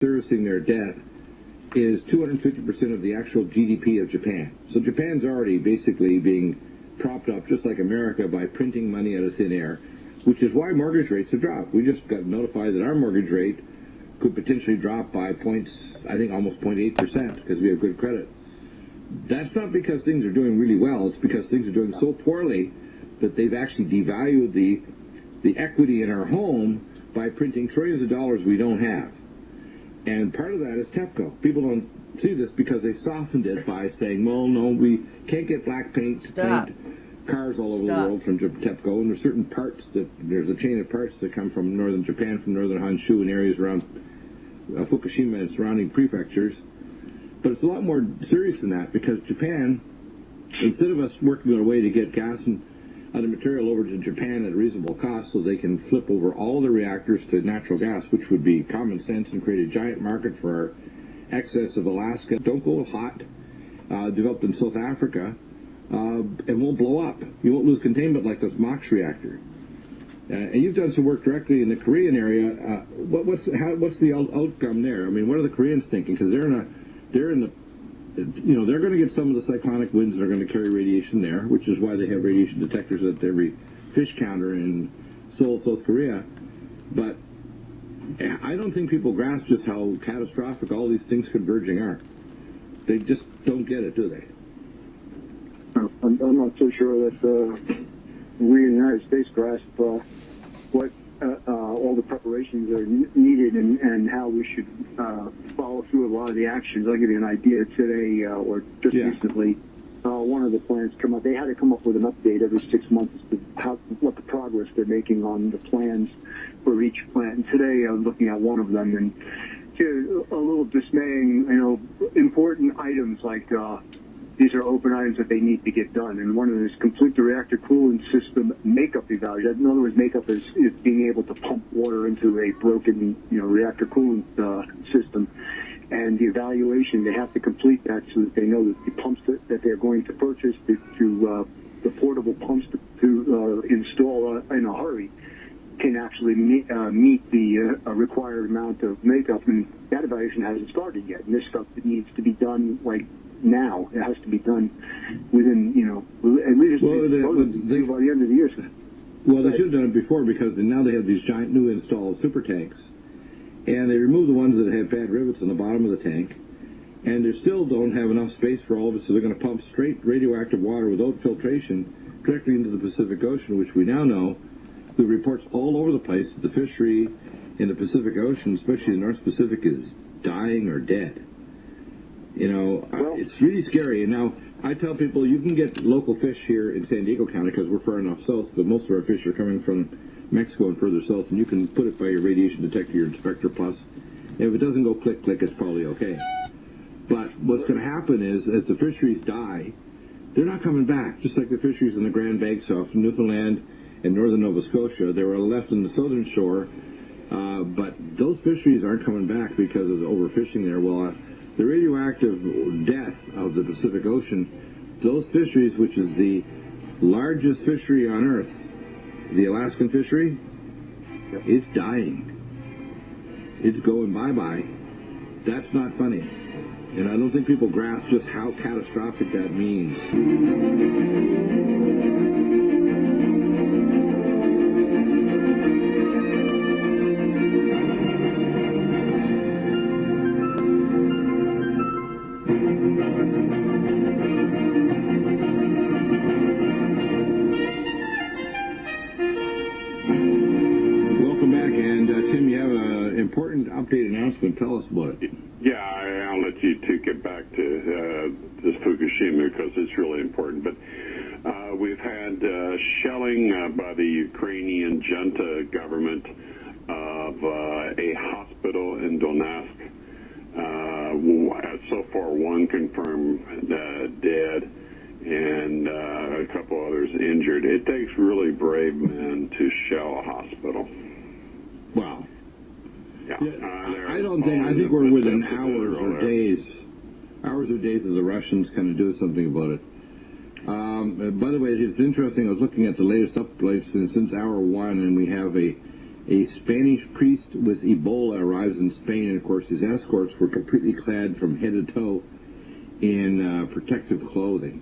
servicing their debt is 250% of the actual GDP of Japan. So Japan's already basically being propped up, just like America, by printing money out of thin air, which is why mortgage rates have dropped. We just got notified that our mortgage rate could potentially drop by almost 0.8% because we have good credit. That's not because things are doing really well. It's because things are doing so poorly that they've actually devalued the equity in our home by printing trillions of dollars we don't have. And part of that is TEPCO. People don't see this because they softened it by saying, well, no, we can't get black paint to paint cars all over the world from TEPCO, and there's certain parts there's a chain of parts that come from northern Japan, from northern Honshu and areas around Fukushima and surrounding prefectures. But it's a lot more serious than that, because Japan, instead of us working on a way to get gas and other material over to Japan at a reasonable cost so they can flip over all the reactors to natural gas, which would be common sense and create a giant market for our excess of Alaska, don't go hot, developed in South Africa, and won't blow up. You won't lose containment like this MOX reactor. And you've done some work directly in the Korean area. What's the outcome there? I mean, what are the Koreans thinking? Because they're going to get some of the cyclonic winds that are going to carry radiation there, which is why they have radiation detectors at every fish counter in Seoul, South Korea. But I don't think people grasp just how catastrophic all these things converging are. They just don't get it, do they? I'm not so sure that we in the United States grasp what all the preparations are needed and how we should follow through a lot of the actions. I'll give you an idea. Today or just recently, one of the plants come up. They had to come up with an update every 6 months as to what the progress they're making on the plans for each plant. And today I'm looking at one of them, and a little dismaying, important items like these are open items that they need to get done. And one of them is complete the reactor cooling system makeup evaluation. In other words, makeup is being able to pump water into a broken, reactor cooling system. And the evaluation, they have to complete that so that they know that the pumps that they're going to purchase, the portable pumps to install in a hurry, can actually meet the required amount of makeup. And that evaluation hasn't started yet. And this stuff that needs to be done now. It has to be done within, at least by the end of the year. Well, they should have done it before, because now they have these giant new installed super tanks, and they remove the ones that have bad rivets on the bottom of the tank, and they still don't have enough space for all of it, so they're going to pump straight radioactive water without filtration directly into the Pacific Ocean, which we now know, the reports all over the place, the fishery in the Pacific Ocean, especially the North Pacific, is dying or dead. It's really scary. And now I tell people you can get local fish here in San Diego County because we're far enough south, but most of our fish are coming from Mexico and further south, and you can put it by your radiation detector, your Inspector Plus. And if it doesn't go click, click, it's probably okay. But what's going to happen is, as the fisheries die, they're not coming back. Just like the fisheries in the Grand Banks off Newfoundland and northern Nova Scotia, they were left on the southern shore, but those fisheries aren't coming back because of the overfishing there. Well, the radioactive death of the Pacific Ocean, those fisheries, which is the largest fishery on Earth, the Alaskan fishery, it's dying. It's going bye-bye. That's not funny. And I don't think people grasp just how catastrophic that means. Update announcement. Tell us about it. Yeah, I'll let you two get back to this Fukushima because it's really important. But we've had shelling by the Ukrainian junta government of a hospital in Donetsk. So far, one confirmed dead and a couple others injured. It takes really brave men to shell a hospital. Wow. Yeah. I think we're within hours or days of the Russians kind of doing something about it. By the way, it's interesting. I was looking at the latest updates since hour one, and we have a a Spanish priest with Ebola arrives in Spain, and of course his escorts were completely clad from head to toe in protective clothing.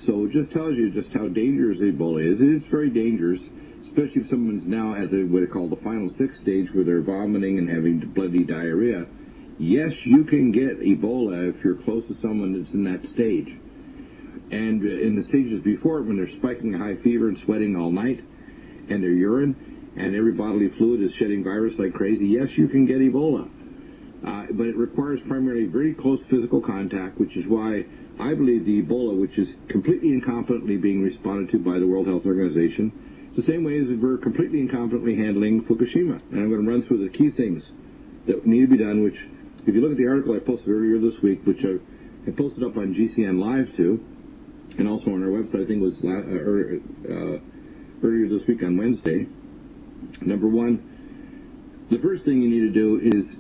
So it just tells you just how dangerous Ebola is. It is very dangerous, especially if someone's now at what they call the final 6 stage, where they're vomiting and having bloody diarrhea. Yes, you can get Ebola if you're close to someone that's in that stage. And in the stages before, when they're spiking a high fever and sweating all night, and their urine and every bodily fluid is shedding virus like crazy, yes, you can get Ebola. But it requires primarily very close physical contact, which is why I believe the Ebola, which is completely incompetently being responded to by the World Health Organization, it's the same way as we're completely incompetently handling Fukushima. And I'm going to run through the key things that need to be done, which, if you look at the article I posted earlier this week, which I posted up on GCN Live too, and also on our website, I think it was earlier this week on Wednesday. Number one, the first thing you need to do is,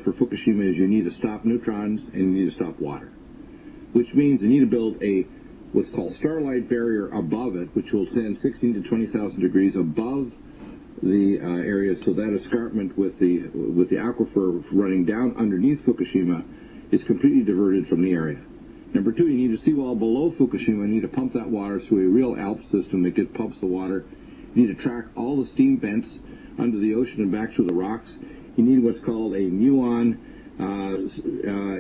for Fukushima, is you need to stop neutrons and you need to stop water. Which means you need to build what's called starlight barrier above it, which will send 16 to 20,000 degrees above the area, so that escarpment with the aquifer running down underneath Fukushima is completely diverted from the area. Number two, you need a seawall below Fukushima. You need to pump that water through a real Alps system that pumps the water. You need to track all the steam vents under the ocean and back through the rocks. You need what's called a muon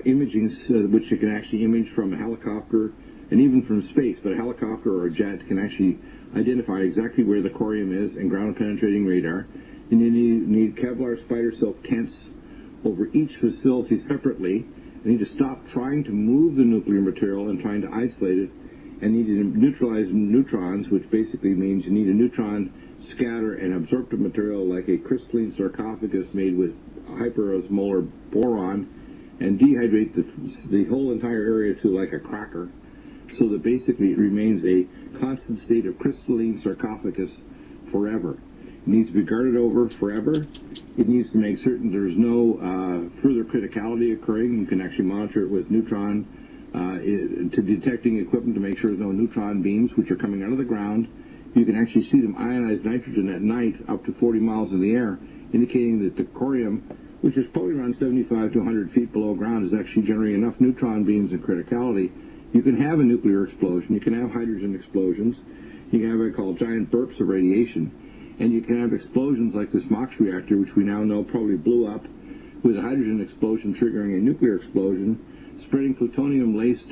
imaging, which you can actually image from a helicopter and even from space. But a helicopter or a jet can actually identify exactly where the corium is and ground-penetrating radar. And you need Kevlar spider silk tents over each facility separately. You need to stop trying to move the nuclear material and trying to isolate it. And you need to neutralize neutrons, which basically means you need a neutron scatter and absorptive material like a crystalline sarcophagus made with hyperosmolar boron, and dehydrate the whole entire area to like a cracker, so that basically it remains a constant state of crystalline sarcophagus forever. It needs to be guarded over forever. It needs to make certain there's no further criticality occurring. You can actually monitor it with neutron to detecting equipment to make sure there's no neutron beams which are coming out of the ground. You can actually see them ionize nitrogen at night up to 40 miles in the air, indicating that the corium, which is probably around 75 to 100 feet below ground, is actually generating enough neutron beams and criticality. You can have a nuclear explosion. You can have hydrogen explosions. You can have what I call giant burps of radiation. And you can have explosions like this MOX reactor, which we now know probably blew up with a hydrogen explosion triggering a nuclear explosion, spreading plutonium-laced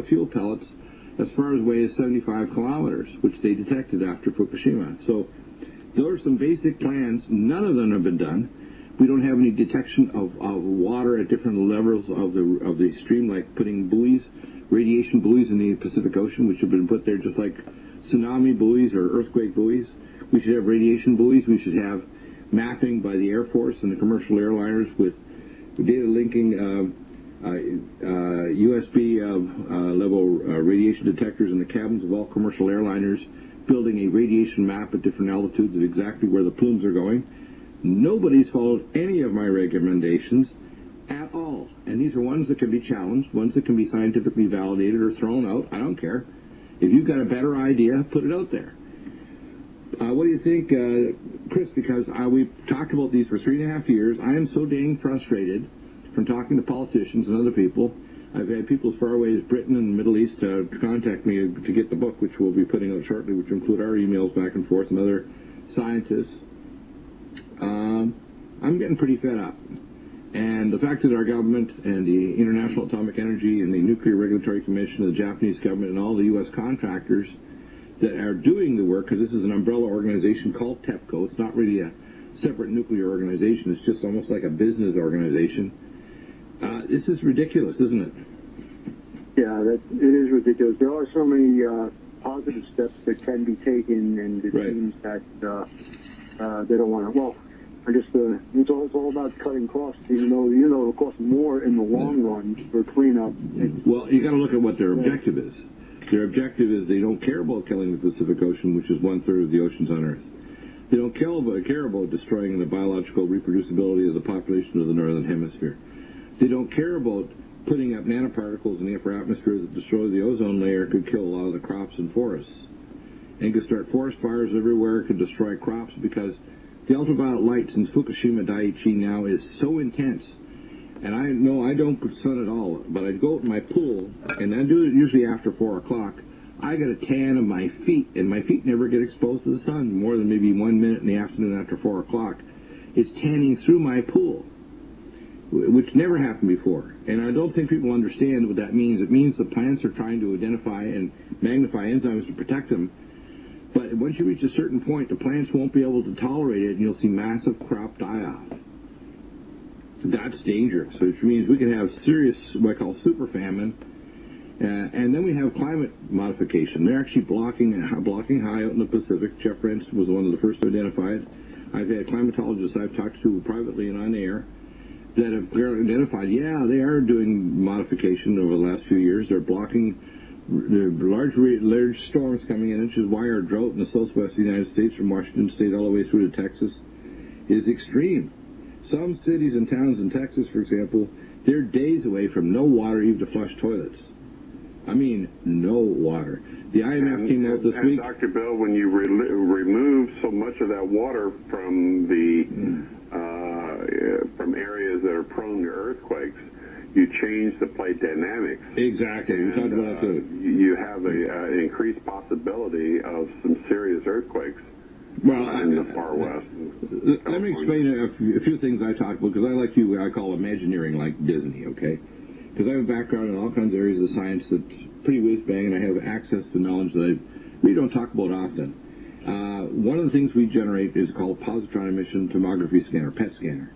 fuel pellets as far away as 75 kilometers, which they detected after Fukushima. So those are some basic plans. None of them have been done. We don't have any detection of water at different levels of the stream, like putting buoys, radiation buoys in the Pacific Ocean, which have been put there just like tsunami buoys or earthquake buoys. We should have radiation buoys. We should have mapping by the Air Force and the commercial airliners with data linking USB level radiation detectors in the cabins of all commercial airliners, building a radiation map at different altitudes of exactly where the plumes are going. Nobody's followed any of my recommendations at all. And these are ones that can be challenged, ones that can be scientifically validated or thrown out. I don't care. If you've got a better idea, put it out there. What do you think, Chris? Because we've talked about these for 3.5 years. I am so dang frustrated from talking to politicians and other people. I've had people as far away as Britain and the Middle East contact me to get the book, which we'll be putting out shortly, which will include our emails back and forth and other scientists. I'm getting pretty fed up. And the fact that our government and the International Atomic Energy and the Nuclear Regulatory Commission, the Japanese government, and all the U.S. contractors that are doing the work, because this is an umbrella organization called TEPCO. It's not really a separate nuclear organization. It's just almost like a business organization. This is ridiculous, isn't it? Yeah, it is ridiculous. There are so many positive steps that can be taken, and it seems that they don't want to. Well, I guess it's all about cutting costs, even though it'll cost more in the long run for cleanup. Well, you got to look at what their objective is. Their objective is they don't care about killing the Pacific Ocean, which is 1/3 of the oceans on Earth. They don't care about destroying the biological reproducibility of the population of the Northern Hemisphere. They don't care about putting up nanoparticles in the upper atmosphere that destroy the ozone layer, could kill a lot of the crops and forests. And could start forest fires everywhere, could destroy crops, because The ultraviolet light since Fukushima Daiichi now is so intense. And I know I don't sun at all, but I go out in my pool, and I do it usually after 4 o'clock. I get a tan of my feet, and my feet never get exposed to the sun more than maybe 1 minute in the afternoon after 4 o'clock. It's tanning through my pool, which never happened before. And I don't think people understand what that means. It means the plants are trying to identify and magnify enzymes to protect them. But once you reach a certain point, the plants won't be able to tolerate it, and you'll see massive crop die-off. That's dangerous, which means we can have serious, what I call super famine. And then we have climate modification. They're actually blocking high out in the Pacific. Jeff Rentz was one of the first to identify it. I've had climatologists I've talked to privately and on air that have clearly identified, yeah, they are doing modification over the last few years. They're blocking the large storms coming in, which is why our drought in the southwest United States, from Washington State all the way through to Texas, is extreme. Some cities and towns in Texas, for example, they're days away from no water even to flush toilets. I mean, no water. The IMF came out this week. Dr. Bill, when you remove so much of that water from the from areas that are prone to earthquakes, you change the plate dynamics. Exactly. We talked about that too. You have an increased possibility of some serious earthquakes. Well, in the far west. Let me explain a few things I talk about, because I like you, I call Imagineering like Disney, okay? Because I have a background in all kinds of areas of science that's pretty whiz-bang, and I have access to knowledge that we don't talk about often. One of the things we generate is called a positron emission tomography scanner, PET scanner.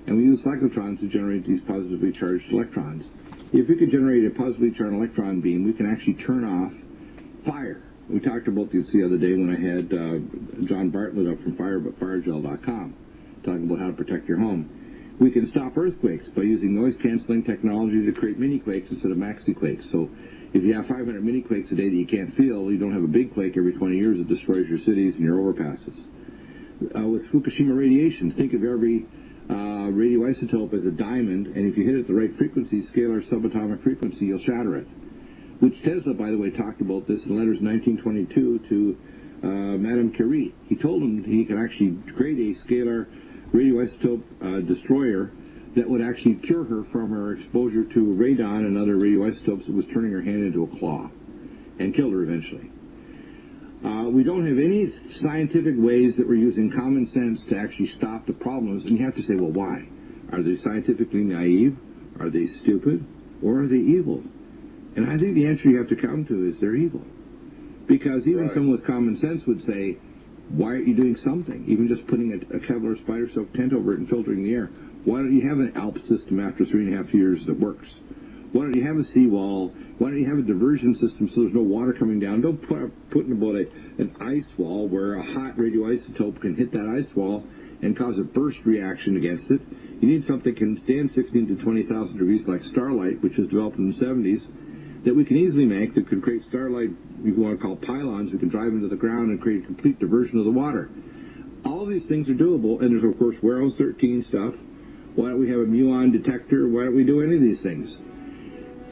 And we use cyclotrons to generate these positively charged electrons. If we could generate a positively charged electron beam, we can actually turn off fire. We talked about this the other day when I had John Bartlett up from firegel.com talking about how to protect your home. We can stop earthquakes by using noise-canceling technology to create mini-quakes instead of maxi-quakes. So if you have 500 mini-quakes a day that you can't feel, you don't have a big quake every 20 years that destroys your cities and your overpasses. With Fukushima radiations, think of every radioisotope as a diamond, and if you hit it at the right frequency, scalar subatomic frequency, you'll shatter it. Which Tesla, by the way, talked about this in letters 1922 to Madame Curie. He told him he could actually create a scalar radioisotope destroyer that would actually cure her from her exposure to radon and other radioisotopes that was turning her hand into a claw and killed her eventually. We don't have any scientific ways that we're using common sense to actually stop the problems, and you have to say, well, why? Are they scientifically naive? Are they stupid? Or are they evil? And I think the answer you have to come to is they're evil. Because even someone with common sense would say, why aren't you doing something? Even just putting a Kevlar spider silk tent over it and filtering the air. Why don't you have an ALP system after 3.5 years that works? Why don't you have a seawall? Why don't you have a diversion system so there's no water coming down? Don't put in about an ice wall where a hot radioisotope can hit that ice wall and cause a burst reaction against it. You need something that can stand 16 to 20,000 degrees like starlight, which was developed in the 70s, that we can easily make, that could create starlight, you want to call pylons, we can drive into the ground and create a complete diversion of the water. All these things are doable, and there's, of course, Warehouse 13 stuff. Why don't we have a muon detector? Why don't we do any of these things?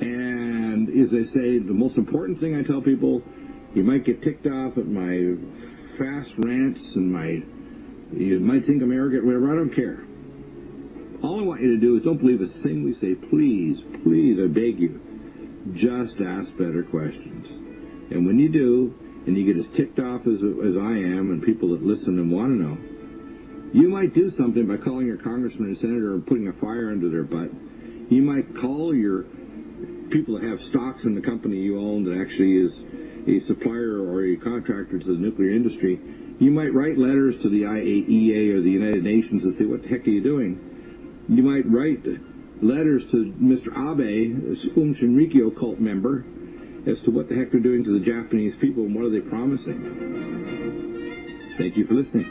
And as I say, the most important thing I tell people, you might get ticked off at my fast rants and you might think I'm arrogant, whatever, I don't care. All I want you to do is don't believe a thing we say. Please, please, I beg you, just ask better questions. And when you do, and you get as ticked off as I am, and people that listen and want to know, you might do something by calling your congressman and senator and putting a fire under their butt. You might call your people that have stocks in the company you own that actually is a supplier or a contractor to the nuclear industry. You might write letters to the IAEA or the United Nations and say, what the heck are you doing? You might write letters to Mr. Abe, a Shinrikyo cult member, as to what the heck they're doing to the Japanese people and what are they promising. Thank you for listening.